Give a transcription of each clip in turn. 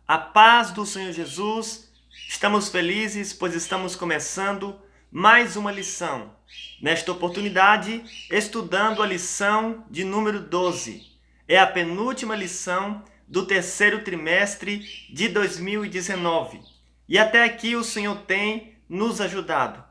A paz do Senhor Jesus, estamos felizes, pois estamos começando mais uma lição. Nesta oportunidade, estudando a lição de número 12. É a penúltima lição do terceiro trimestre de 2019. E até aqui o Senhor tem nos ajudado.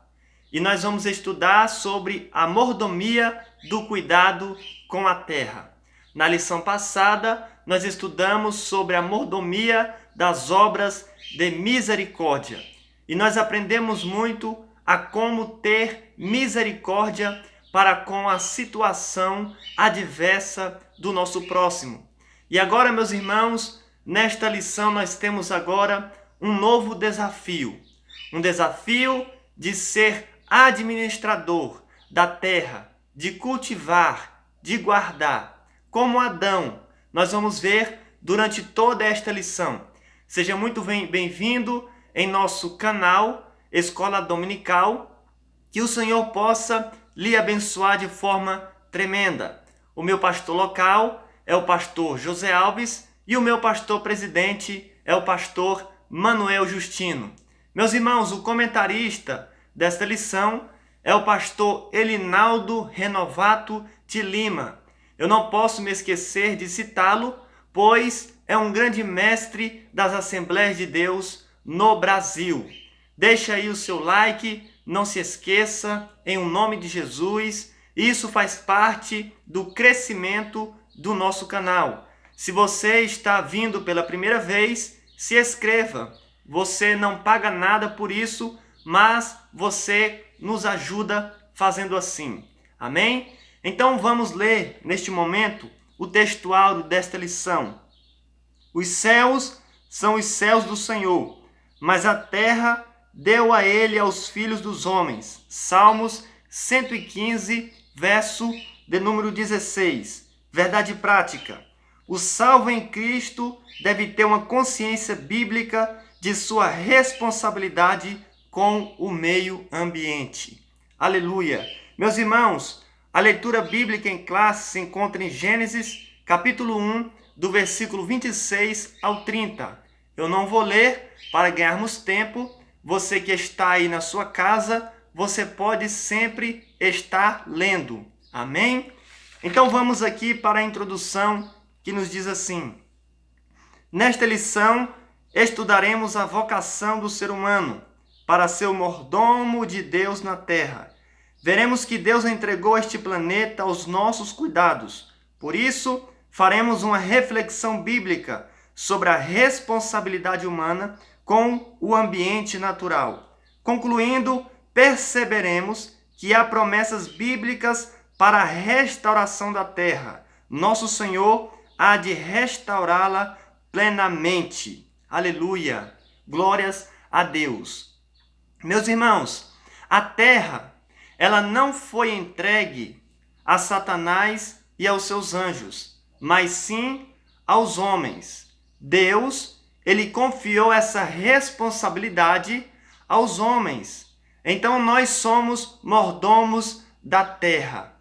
E nós vamos estudar sobre a mordomia do cuidado com a terra. Na lição passada, nós estudamos sobre a mordomia das obras de misericórdia. E nós aprendemos muito a como ter misericórdia para com a situação adversa do nosso próximo. E agora, meus irmãos, nesta lição nós temos agora um novo desafio. Um desafio de ser administrador da terra, de cultivar, de guardar. Como Adão, nós vamos ver durante toda esta lição. Seja muito bem-vindo em nosso canal Escola Dominical, que o Senhor possa lhe abençoar de forma tremenda. O meu pastor local é o pastor José Alves e o meu pastor presidente é o pastor Manuel Justino. Meus irmãos, o comentarista desta lição é o pastor Elinaldo Renovato de Lima. Eu não posso me esquecer de citá-lo, pois é um grande mestre das Assembleias de Deus no Brasil. Deixa aí o seu like, não se esqueça, em nome de Jesus. Isso faz parte do crescimento do nosso canal. Se você está vindo pela primeira vez, se inscreva. Você não paga nada por isso, mas você nos ajuda fazendo assim. Amém? Então vamos ler neste momento o textuário desta lição. Os céus são os céus do Senhor, mas a terra deu a ele aos filhos dos homens. Salmos 115, verso de número 16. Verdade prática. O salvo em Cristo deve ter uma consciência bíblica de sua responsabilidade com o meio ambiente. Aleluia! Meus irmãos, a leitura bíblica em classe se encontra em Gênesis, capítulo 1, do versículo 26 ao 30. Eu não vou ler para ganharmos tempo. Você que está aí na sua casa, você pode sempre estar lendo. Amém? Então vamos aqui para a introdução que nos diz assim: nesta lição, estudaremos a vocação do ser humano para ser o mordomo de Deus na terra. Veremos que Deus entregou este planeta aos nossos cuidados. Por isso, faremos uma reflexão bíblica sobre a responsabilidade humana com o ambiente natural. Concluindo, perceberemos que há promessas bíblicas para a restauração da terra. Nosso Senhor há de restaurá-la plenamente. Aleluia! Glórias a Deus. Meus irmãos, a terra, ela não foi entregue a Satanás e aos seus anjos, mas sim aos homens. Deus, ele confiou essa responsabilidade aos homens. Então nós somos mordomos da terra.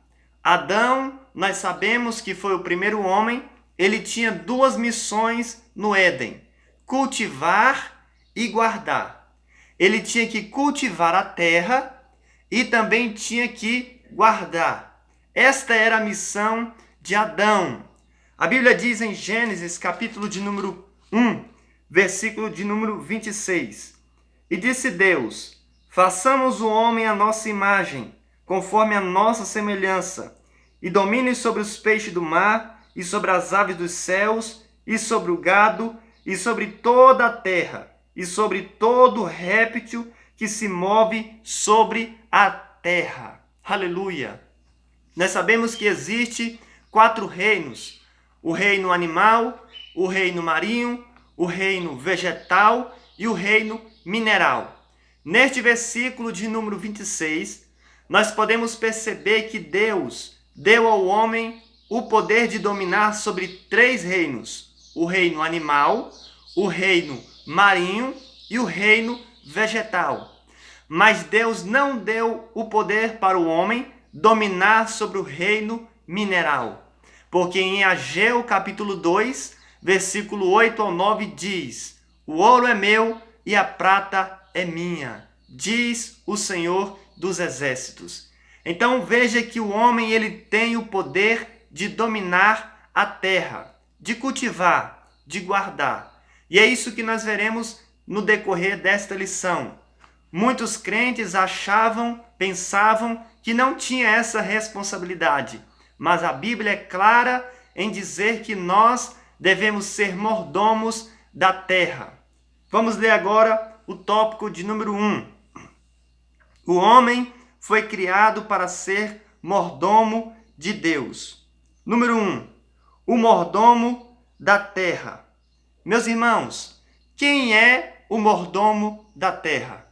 Adão, nós sabemos que foi o primeiro homem, ele tinha duas missões no Éden: cultivar e guardar. Ele tinha que cultivar a terra e também tinha que guardar. Esta era a missão de Adão. A Bíblia diz em Gênesis, capítulo de número 1, versículo de número 26. E disse Deus: façamos o homem à nossa imagem, conforme a nossa semelhança, e domine sobre os peixes do mar, e sobre as aves dos céus, e sobre o gado, e sobre toda a terra, e sobre todo réptil que se move sobre a terra. Aleluia! Nós sabemos que existe 4 reinos: o reino animal, o reino marinho, o reino vegetal e o reino mineral. Neste versículo de número 26, nós podemos perceber que Deus deu ao homem o poder de dominar sobre 3 reinos: o reino animal, o reino marinho e o reino vegetal. Mas Deus não deu o poder para o homem dominar sobre o reino mineral. Porque em Ageu capítulo 2, versículo 8 ao 9 diz: O ouro é meu e a prata é minha, diz o Senhor dos Exércitos. Então veja que o homem ele tem o poder de dominar a terra, de cultivar, de guardar. E é isso que nós veremos no decorrer desta lição. Muitos crentes pensavam que não tinha essa responsabilidade, mas a Bíblia é clara em dizer que nós devemos ser mordomos da terra. Vamos ler agora o tópico de número 1. O homem foi criado para ser mordomo de Deus. Número 1. O mordomo da terra. Meus irmãos, quem é o mordomo da terra?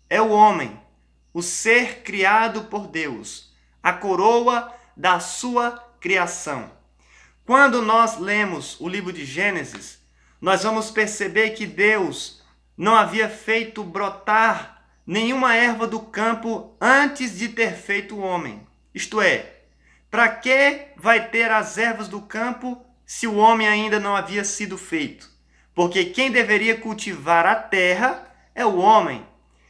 É o homem, o ser criado por Deus, a coroa da sua criação. Quando nós lemos o livro de Gênesis, nós vamos perceber que Deus não havia feito brotar nenhuma erva do campo antes de ter feito o homem. Isto é, para que vai ter as ervas do campo se o homem ainda não havia sido feito? Porque quem deveria cultivar a terra é o homem.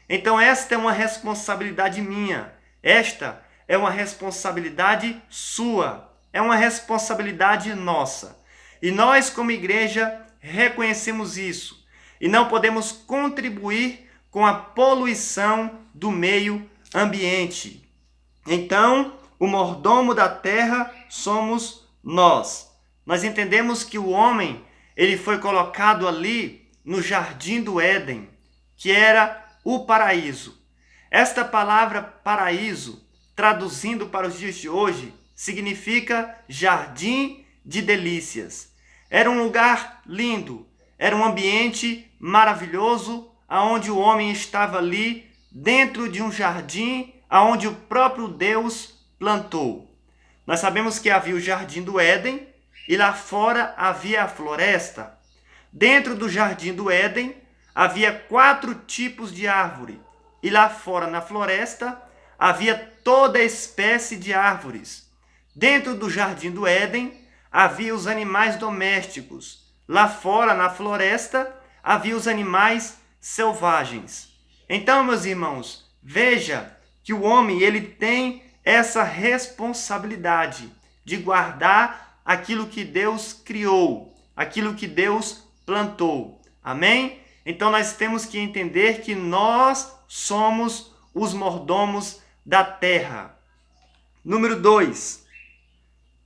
Então esta é uma responsabilidade minha. Esta é uma responsabilidade sua. É uma responsabilidade nossa. E nós, como igreja, reconhecemos isso. E não podemos contribuir com a poluição do meio ambiente. Então, o mordomo da terra somos nós. Nós entendemos que o homem, ele foi colocado ali no jardim do Éden, que era o paraíso. Esta palavra paraíso, traduzindo para os dias de hoje, significa jardim de delícias. Era um lugar lindo, era um ambiente maravilhoso, aonde o homem estava ali dentro de um jardim, aonde o próprio Deus plantou. Nós sabemos que havia o jardim do Éden e lá fora havia a floresta. Dentro do jardim do Éden havia 4 tipos de árvore e lá fora na floresta havia toda espécie de árvores. Dentro do jardim do Éden havia os animais domésticos. Lá fora na floresta havia os animais selvagens. Então, meus irmãos, veja que o homem ele tem essa responsabilidade de guardar aquilo que Deus criou, aquilo que Deus plantou. Amém? Então nós temos que entender que nós somos os mordomos da terra. Número 2.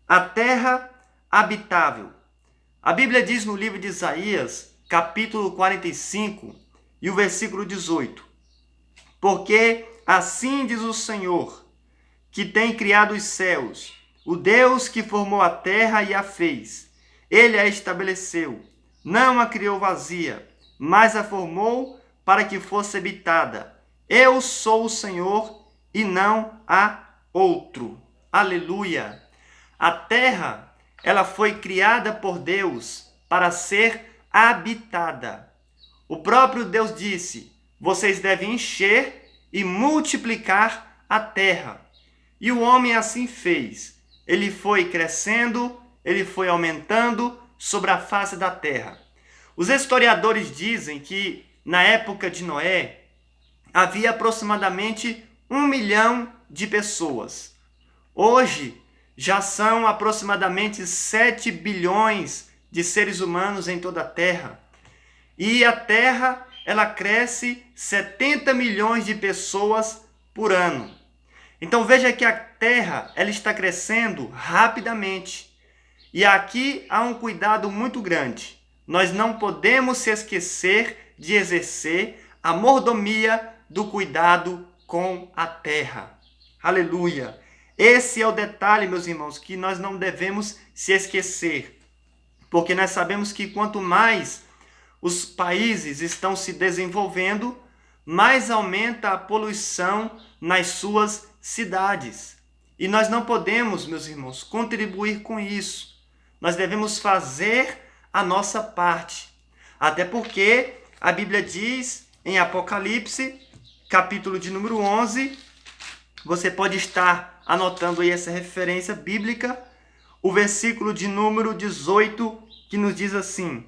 A terra habitável. A Bíblia diz no livro de Isaías, capítulo 45, e o versículo 18. Porque assim diz o Senhor, que tem criado os céus, o Deus que formou a terra e a fez. Ele a estabeleceu, não a criou vazia, mas a formou para que fosse habitada. Eu sou o Senhor e não há outro. Aleluia! A terra, ela foi criada por Deus para ser habitada. O próprio Deus disse: vocês devem encher e multiplicar a terra. E o homem assim fez. Ele foi crescendo, ele foi aumentando sobre a face da terra. Os historiadores dizem que na época de Noé havia aproximadamente 1 milhão de pessoas. Hoje já são aproximadamente 7 bilhões de seres humanos em toda a terra. E a terra, ela cresce 70 milhões de pessoas por ano. Então veja que a terra, ela está crescendo rapidamente. E aqui há um cuidado muito grande. Nós não podemos se esquecer de exercer a mordomia do cuidado com a terra. Aleluia! Esse é o detalhe, meus irmãos, que nós não devemos se esquecer. Porque nós sabemos que quanto mais os países estão se desenvolvendo, mais aumenta a poluição nas suas cidades. E nós não podemos, meus irmãos, contribuir com isso. Nós devemos fazer a nossa parte. Até porque a Bíblia diz em Apocalipse, capítulo de número 11, você pode estar anotando aí essa referência bíblica, o versículo de número 18, que nos diz assim: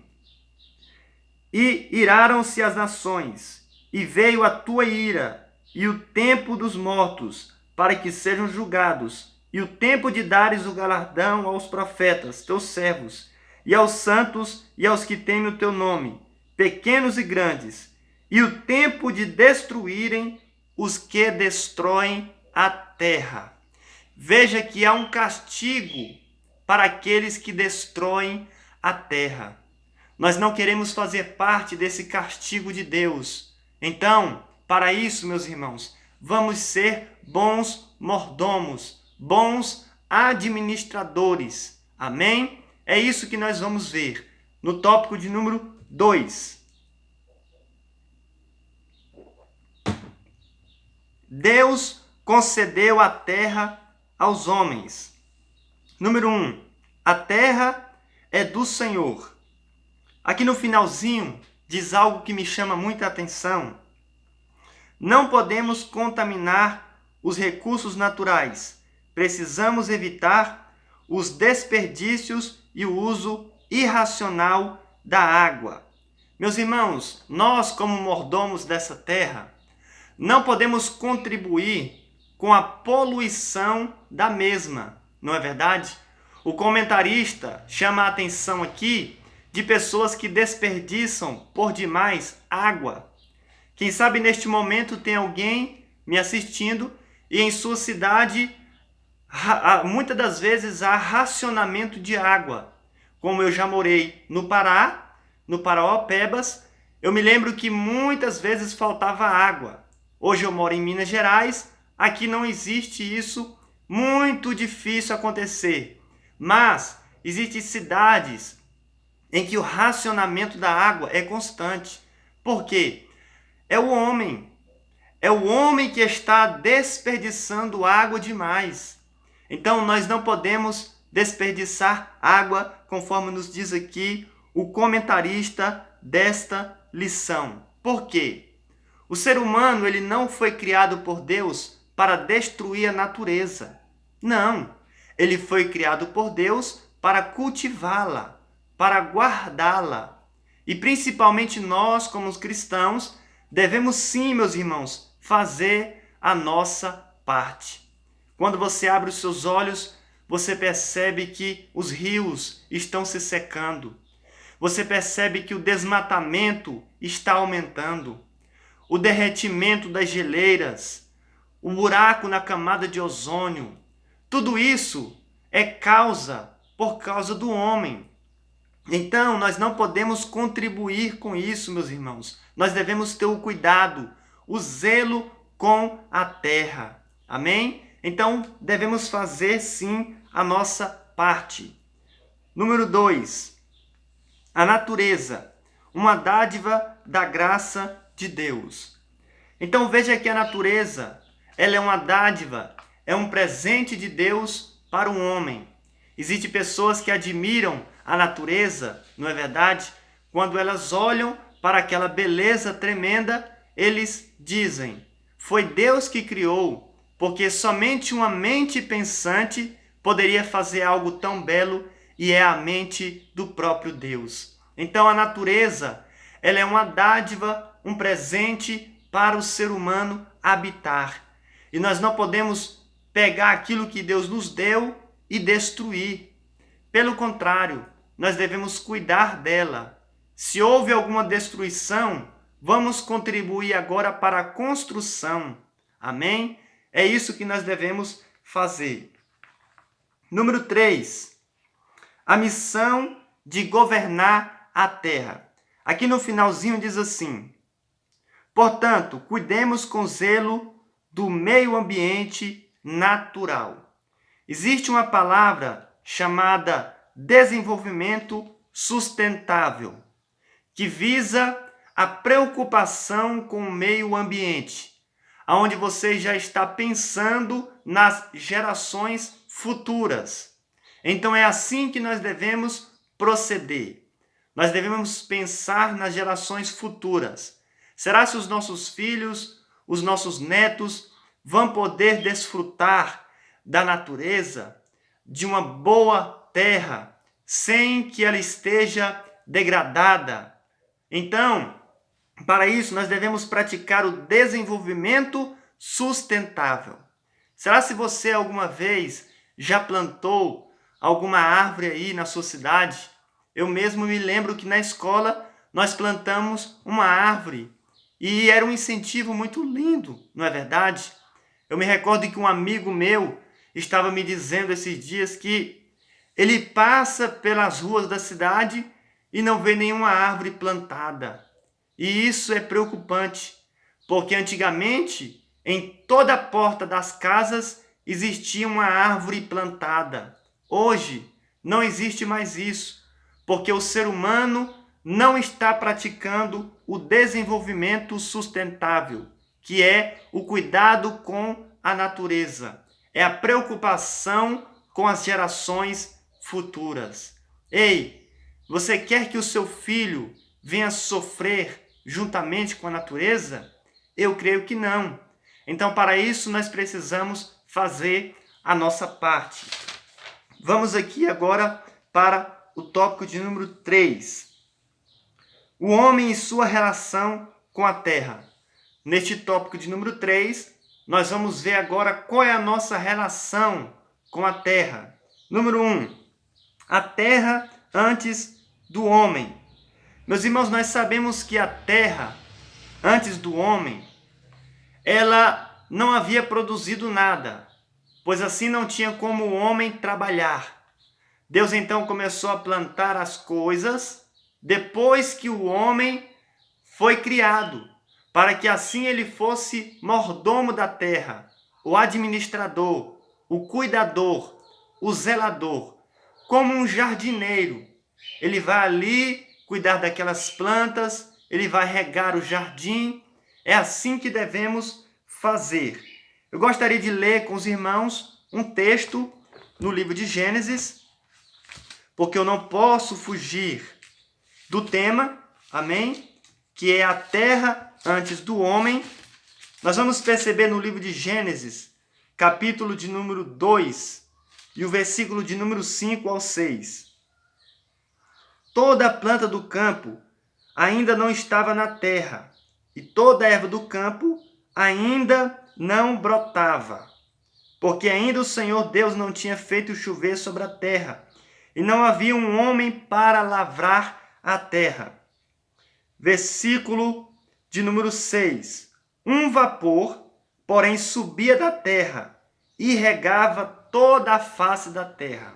E iraram-se as nações, e veio a tua ira, e o tempo dos mortos, para que sejam julgados, e o tempo de dares o galardão aos profetas, teus servos, e aos santos e aos que temem o teu nome, pequenos e grandes, e o tempo de destruírem os que destroem a terra. Veja que há um castigo para aqueles que destroem a terra. Nós não queremos fazer parte desse castigo de Deus. Então, para isso, meus irmãos, vamos ser bons mordomos, bons administradores. Amém? É isso que nós vamos ver no tópico de número 2. Deus concedeu a terra aos homens. Número 1. A terra é do Senhor. Aqui no finalzinho diz algo que me chama muita atenção. Não podemos contaminar os recursos naturais. Precisamos evitar os desperdícios e o uso irracional da água. Meus irmãos, nós como mordomos dessa terra, não podemos contribuir com a poluição da mesma, não é verdade? O comentarista chama a atenção aqui de pessoas que desperdiçam por demais água. Quem sabe neste momento tem alguém me assistindo e em sua cidade muitas das vezes há racionamento de água. Como eu já morei no Pará, no Parauapebas, eu me lembro que muitas vezes faltava água. Hoje eu moro em Minas Gerais, aqui não existe isso, muito difícil acontecer. Mas existem cidades em que o racionamento da água é constante. Por quê? É o homem que está desperdiçando água demais. Então nós não podemos desperdiçar água, conforme nos diz aqui o comentarista desta lição. Por quê? O ser humano ele não foi criado por Deus para destruir a natureza. Não, ele foi criado por Deus para cultivá-la, para guardá-la. E principalmente nós, como os cristãos, devemos sim, meus irmãos, fazer a nossa parte. Quando você abre os seus olhos, você percebe que os rios estão se secando. Você percebe que o desmatamento está aumentando. O derretimento das geleiras, o buraco na camada de ozônio, tudo isso é por causa do homem. Então, nós não podemos contribuir com isso, meus irmãos. Nós devemos ter o cuidado, o zelo com a terra. Amém? Então, devemos fazer sim a nossa parte. Número 2. A natureza, uma dádiva da graça de Deus. Então, veja que a natureza, ela é uma dádiva, é um presente de Deus para o homem. Existem pessoas que admiram a natureza, não é verdade? Quando elas olham para aquela beleza tremenda, eles dizem: foi Deus que criou, porque somente uma mente pensante poderia fazer algo tão belo, e é a mente do próprio Deus. Então a natureza, ela é uma dádiva, um presente para o ser humano habitar. E nós não podemos pegar aquilo que Deus nos deu e destruir. Pelo contrário, nós devemos cuidar dela. Se houve alguma destruição, vamos contribuir agora para a construção. Amém? É isso que nós devemos fazer. Número 3. A missão de governar a terra. Aqui no finalzinho diz assim: portanto, cuidemos com zelo do meio ambiente natural. Existe uma palavra chamada desenvolvimento sustentável, que visa a preocupação com o meio ambiente, onde você já está pensando nas gerações futuras. Então é assim que nós devemos proceder. Nós devemos pensar nas gerações futuras. Será que os nossos filhos, os nossos netos vão poder desfrutar da natureza, de uma boa terra, sem que ela esteja degradada? Então, para isso, nós devemos praticar o desenvolvimento sustentável. Será se você alguma vez já plantou alguma árvore aí na sua cidade? Eu mesmo me lembro que na escola nós plantamos uma árvore e era um incentivo muito lindo, não é verdade? Eu me recordo que um amigo meu estava me dizendo esses dias que ele passa pelas ruas da cidade e não vê nenhuma árvore plantada. E isso é preocupante, porque antigamente, em toda a porta das casas existia uma árvore plantada. Hoje, não existe mais isso, porque o ser humano não está praticando o desenvolvimento sustentável, que é o cuidado com a natureza. É a preocupação com as gerações futuras. Ei, você quer que o seu filho venha sofrer juntamente com a natureza? Eu creio que não. Então, para isso, nós precisamos fazer a nossa parte. Vamos aqui agora para o tópico de número 3. O homem e sua relação com a terra. Neste tópico de número 3, nós vamos ver agora qual é a nossa relação com a terra. Número 1. A terra antes do homem. Meus irmãos, nós sabemos que a terra, antes do homem, ela não havia produzido nada, pois assim não tinha como o homem trabalhar. Deus então começou a plantar as coisas depois que o homem foi criado, para que assim ele fosse mordomo da terra, o administrador, o cuidador, o zelador, como um jardineiro. Ele vai ali cuidar daquelas plantas, ele vai regar o jardim. É assim que devemos fazer. Eu gostaria de ler com os irmãos um texto no livro de Gênesis, porque eu não posso fugir do tema, amém? Que é a terra antes do homem. Nós vamos perceber no livro de Gênesis, capítulo de número 2, e o versículo de número 5 ao 6. Toda a planta do campo ainda não estava na terra, e toda a erva do campo ainda não brotava, porque ainda o Senhor Deus não tinha feito chover sobre a terra, e não havia um homem para lavrar a terra. Versículo de número 6. Um vapor, porém, subia da terra e regava toda a face da terra.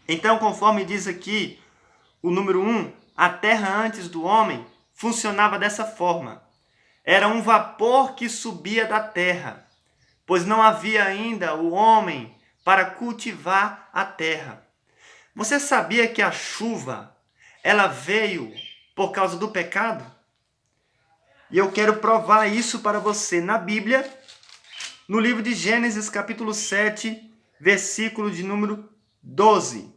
Então, conforme diz aqui o número 1, a terra antes do homem funcionava dessa forma. Era um vapor que subia da terra, pois não havia ainda o homem para cultivar a terra. Você sabia que a chuva, ela veio por causa do pecado? E eu quero provar isso para você na Bíblia, no livro de Gênesis, capítulo 7, versículo de número 12.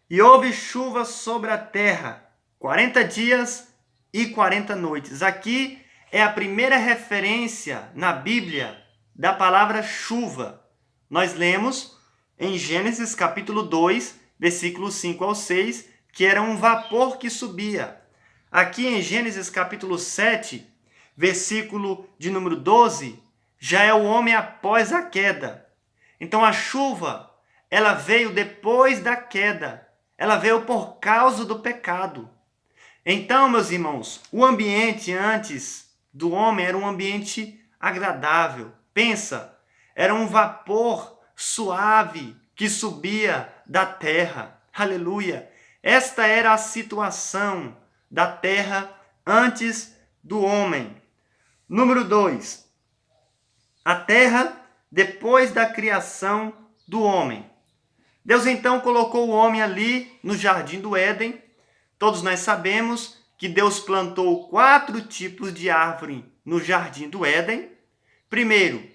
E houve chuva sobre a terra, 40 dias e 40 noites. Aqui é a primeira referência na Bíblia da palavra chuva. Nós lemos em Gênesis capítulo 2, versículos 5 ao 6, que era um vapor que subia. Aqui em Gênesis capítulo 7, versículo de número 12, já é o homem após a queda. Então a chuva, ela veio depois da queda. Ela veio por causa do pecado. Então, meus irmãos, o ambiente antes do homem era um ambiente agradável. Pensa, era um vapor suave que subia da terra. Aleluia! Esta era a situação da terra antes do homem. Número 2. A terra depois da criação do homem. Deus então colocou o homem ali no jardim do Éden. Todos nós sabemos que Deus plantou 4 tipos de árvore no jardim do Éden. Primeiro,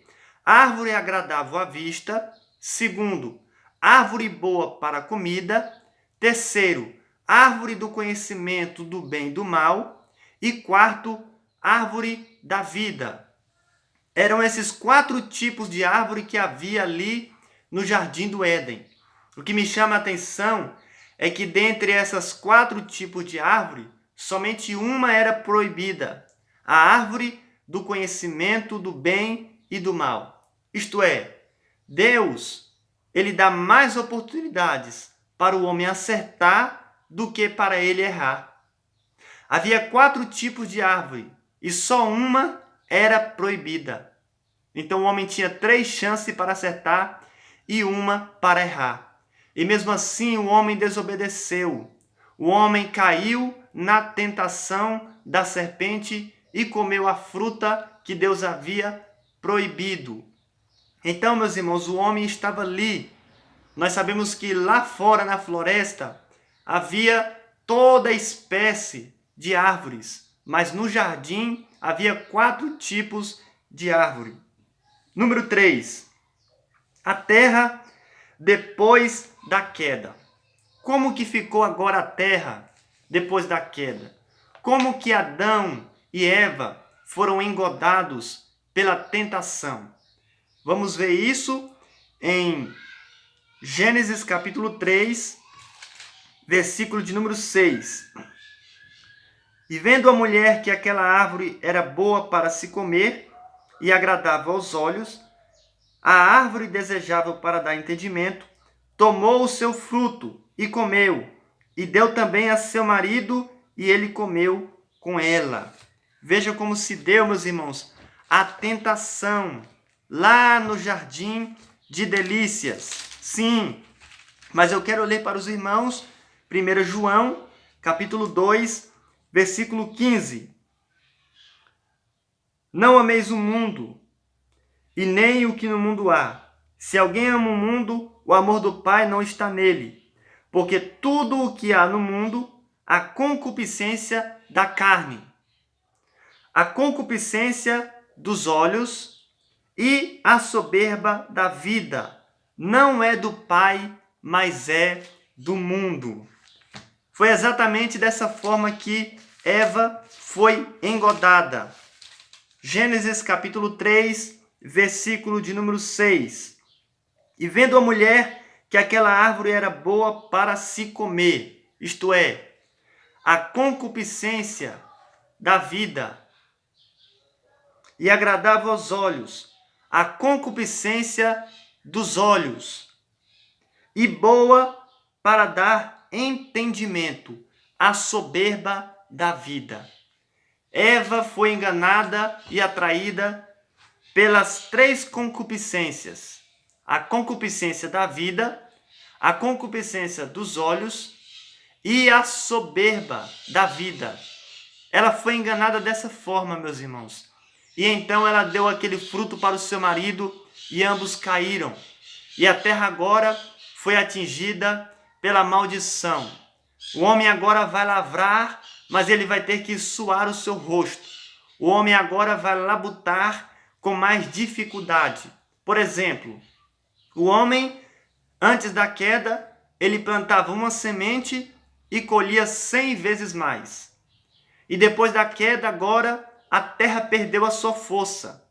árvore agradável à vista. Segundo, árvore boa para a comida. Terceiro, árvore do conhecimento do bem e do mal. E quarto, árvore da vida. Eram esses 4 tipos de árvore que havia ali no jardim do Éden. O que me chama a atenção é que dentre essas 4 tipos de árvore, somente uma era proibida, a árvore do conhecimento do bem e do mal. Isto é, Deus, ele dá mais oportunidades para o homem acertar do que para ele errar. Havia 4 tipos de árvore e só uma era proibida. Então o homem tinha 3 chances para acertar e uma para errar. E mesmo assim o homem desobedeceu. O homem caiu na tentação da serpente e comeu a fruta que Deus havia proibido. Então, meus irmãos, o homem estava ali. Nós sabemos que lá fora na floresta havia toda espécie de árvores, mas no jardim havia 4 tipos de árvore. Número 3. A terra depois da queda. Como que ficou agora a terra depois da queda? Como que Adão e Eva foram engodados pela tentação? Vamos ver isso em Gênesis capítulo 3, versículo de número 6. E vendo a mulher que aquela árvore era boa para se comer e agradável aos olhos, a árvore desejável para dar entendimento, tomou o seu fruto e comeu, e deu também a seu marido, e ele comeu com ela. Veja como se deu, meus irmãos, a tentação lá no jardim de delícias. Sim, mas eu quero ler para os irmãos 1 João, capítulo 2, versículo 15. Não ameis o mundo, e nem o que no mundo há. Se alguém ama o mundo, o amor do Pai não está nele. Porque tudo o que há no mundo, a concupiscência da carne, a concupiscência dos olhos e a soberba da vida, não é do Pai, mas é do mundo. Foi exatamente dessa forma que Eva foi engodada. Gênesis capítulo 3, versículo de número 6. E vendo a mulher que aquela árvore era boa para se comer, isto é, a concupiscência da vida, e agradável aos olhos, a concupiscência dos olhos, e boa para dar entendimento, a soberba da vida. Eva foi enganada e atraída pelas 3 concupiscências: a concupiscência da vida, a concupiscência dos olhos e a soberba da vida. Ela foi enganada dessa forma, meus irmãos. E então ela deu aquele fruto para o seu marido e ambos caíram. E a terra agora foi atingida pela maldição. O homem agora vai lavrar, mas ele vai ter que suar o seu rosto. O homem agora vai labutar com mais dificuldade. Por exemplo, o homem, antes da queda, ele plantava uma semente e colhia 100 vezes mais. E depois da queda, agora, a terra perdeu a sua força.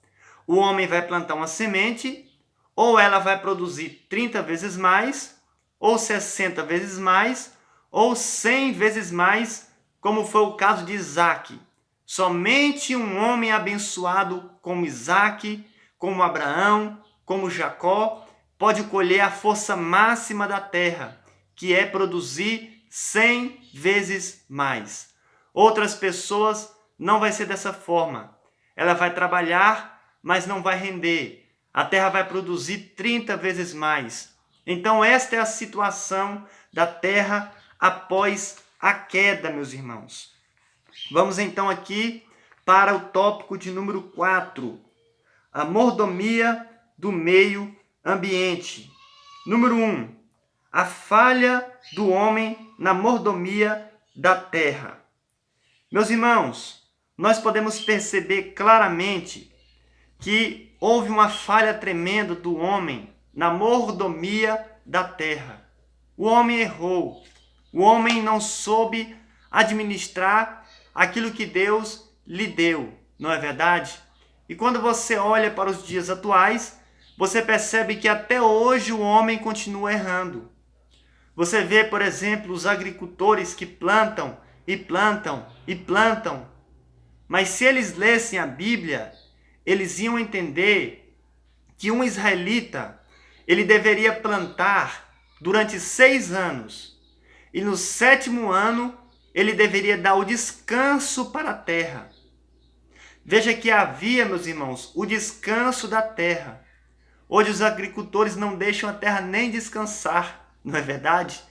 O homem vai plantar uma semente, ou ela vai produzir 30 vezes mais, ou 60 vezes mais, ou 100 vezes mais, como foi o caso de Isaac. Somente um homem abençoado como Isaac, como Abraão, como Jacó, pode colher a força máxima da terra, que é produzir 100 vezes mais. Outras pessoas não vai ser dessa forma. Ela vai trabalhar, mas não vai render. A terra vai produzir 30 vezes mais. Então esta é a situação da terra após a queda, meus irmãos. Vamos então aqui para o tópico de número 4. A mordomia do meio ambiente. Número 1. A falha do homem na mordomia da terra. Meus irmãos, nós podemos perceber claramente que houve uma falha tremenda do homem na mordomia da terra. O homem errou. O homem não soube administrar aquilo que Deus lhe deu, não é verdade? E quando você olha para os dias atuais, você percebe que até hoje o homem continua errando. Você vê, por exemplo, os agricultores que plantam e plantam e plantam. Mas se eles lessem a Bíblia, eles iam entender que um israelita, ele deveria plantar durante 6 anos. E no 7º ano, ele deveria dar o descanso para a terra. Veja que havia, meus irmãos, o descanso da terra. Hoje os agricultores não deixam a terra nem descansar, não é verdade?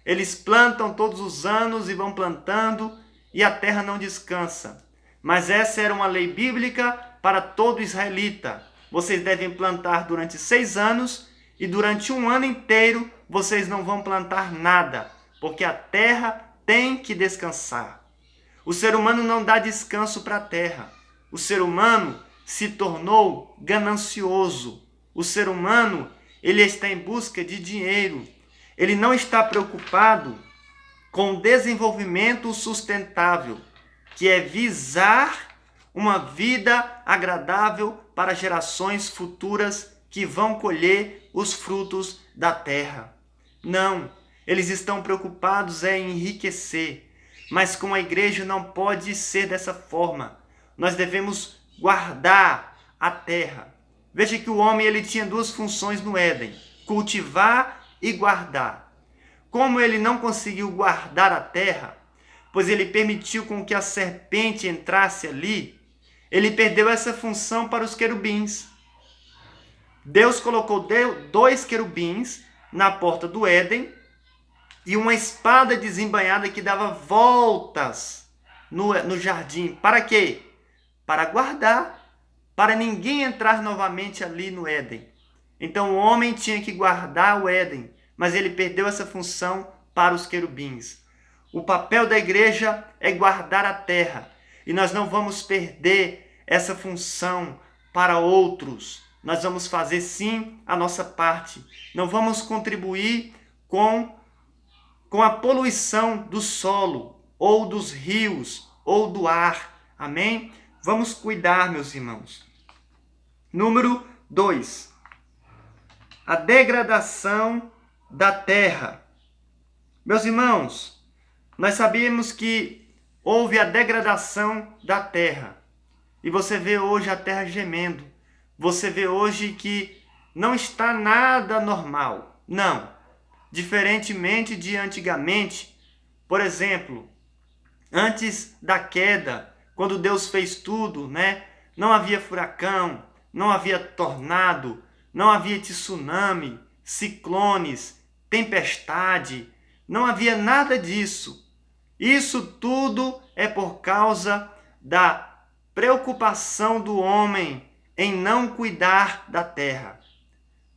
Eles plantam todos os anos e vão plantando e a terra não descansa. Mas essa era uma lei bíblica para todo israelita. Vocês devem plantar durante 6 anos e durante 1 ano inteiro vocês não vão plantar nada, porque a terra tem que descansar. O ser humano não dá descanso para a terra. O ser humano se tornou ganancioso. O ser humano, ele está em busca de dinheiro. Ele não está preocupado com o desenvolvimento sustentável, que é visar uma vida agradável para gerações futuras que vão colher os frutos da terra. Não, eles estão preocupados em enriquecer, mas com a igreja não pode ser dessa forma. Nós devemos guardar a terra. Veja que o homem ele tinha 2 funções no Éden: cultivar e guardar. Como ele não conseguiu guardar a terra, pois ele permitiu com que a serpente entrasse ali, ele perdeu essa função para os querubins. Deus colocou 2 querubins na porta do Éden e uma espada desembainhada que dava voltas no jardim. Para quê? Para guardar, para ninguém entrar novamente ali no Éden. Então o homem tinha que guardar o Éden, mas ele perdeu essa função para os querubins. O papel da igreja é guardar a terra, e nós não vamos perder essa função para outros. Nós vamos fazer sim a nossa parte. Não vamos contribuir com a poluição do solo, ou dos rios, ou do ar. Amém? Vamos cuidar, meus irmãos. Número 2. A degradação da terra. Meus irmãos, nós sabemos que houve a degradação da terra. E você vê hoje a terra gemendo. Você vê hoje que não está nada normal. Não. Diferentemente de antigamente, por exemplo, antes da queda, quando Deus fez tudo, né? Não havia furacão, não havia tornado, não havia tsunami, ciclones, tempestade, não havia nada disso. Isso tudo é por causa da preocupação do homem em não cuidar da terra.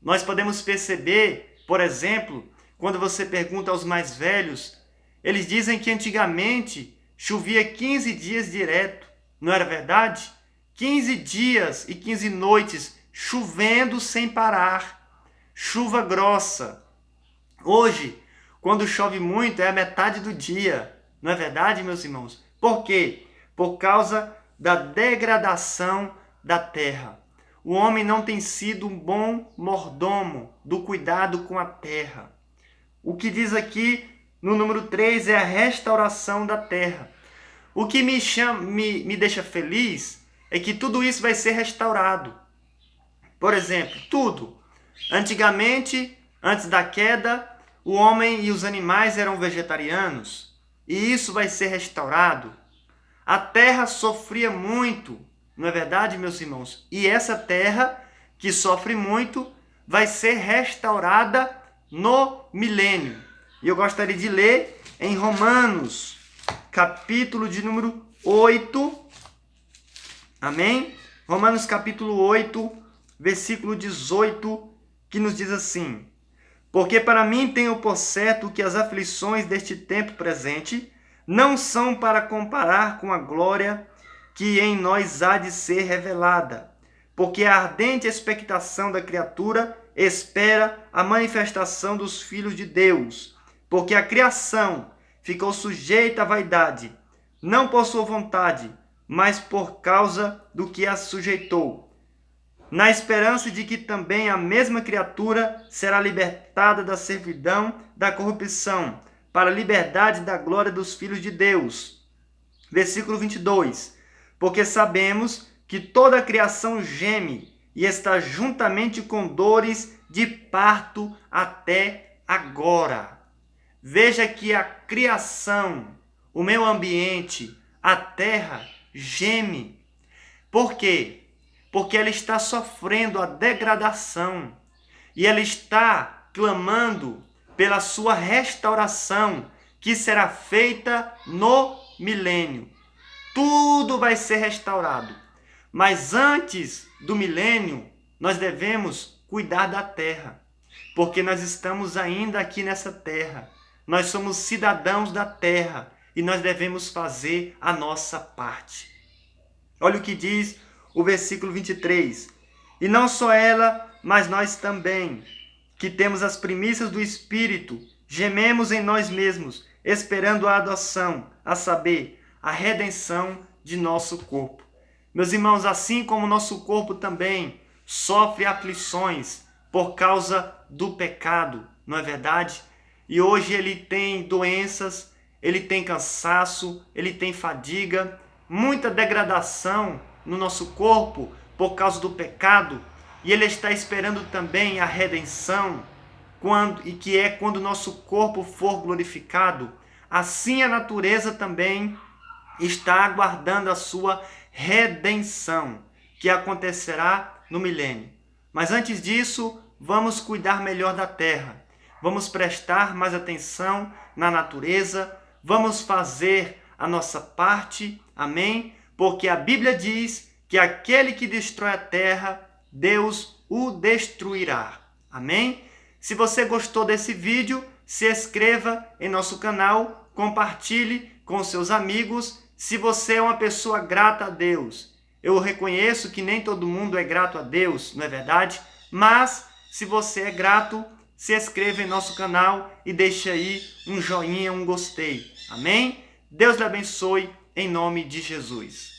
Nós podemos perceber, por exemplo, quando você pergunta aos mais velhos, eles dizem que antigamente chovia 15 dias direto, não era verdade? 15 dias e 15 noites chovendo sem parar, chuva grossa. Hoje, quando chove muito, é a metade do dia, não é verdade, meus irmãos? Por quê? Por causa da degradação da terra. O homem não tem sido um bom mordomo do cuidado com a terra. O que diz aqui no número 3 é a restauração da terra. O que me deixa feliz é que tudo isso vai ser restaurado. Por exemplo, tudo. Antigamente, antes da queda, o homem e os animais eram vegetarianos. E isso vai ser restaurado. A terra sofria muito, não é verdade, meus irmãos? E essa terra que sofre muito vai ser restaurada no milênio. E eu gostaria de ler em Romanos, capítulo de número 8. Amém? Romanos capítulo 8, versículo 18, que nos diz assim: porque para mim tenho por certo que as aflições deste tempo presente não são para comparar com a glória que em nós há de ser revelada, porque a ardente expectação da criatura espera a manifestação dos filhos de Deus, porque a criação ficou sujeita à vaidade, não por sua vontade, mas por causa do que a sujeitou, na esperança de que também a mesma criatura será libertada da servidão, da corrupção, para a liberdade da glória dos filhos de Deus. Versículo 22. Porque sabemos que toda a criação geme e está juntamente com dores de parto até agora. Veja que a criação, o meio ambiente, a terra, geme. Por quê? Porque ela está sofrendo a degradação e ela está clamando pela sua restauração, que será feita no milênio. Tudo vai ser restaurado. Mas antes do milênio, nós devemos cuidar da terra, porque nós estamos ainda aqui nessa terra. Nós somos cidadãos da terra e nós devemos fazer a nossa parte. Olha o que diz o versículo 23. E não só ela, mas nós também, que temos as primícias do Espírito, gememos em nós mesmos, esperando a adoção, a saber, a redenção de nosso corpo. Meus irmãos, assim como o nosso corpo também sofre aflições por causa do pecado, não é verdade? E hoje ele tem doenças, ele tem cansaço, ele tem fadiga, muita degradação no nosso corpo por causa do pecado, e ele está esperando também a redenção, quando o nosso corpo for glorificado. Assim a natureza também está aguardando a sua redenção, que acontecerá no milênio. Mas antes disso, vamos cuidar melhor da terra, vamos prestar mais atenção na natureza, vamos fazer a nossa parte, amém? Porque a Bíblia diz que aquele que destrói a terra, Deus o destruirá, amém? Se você gostou desse vídeo, se inscreva em nosso canal, compartilhe com seus amigos. Se você é uma pessoa grata a Deus, eu reconheço que nem todo mundo é grato a Deus, não é verdade? Mas, se você é grato, se inscreva em nosso canal e deixe aí um joinha, um gostei. Amém? Deus lhe abençoe em nome de Jesus.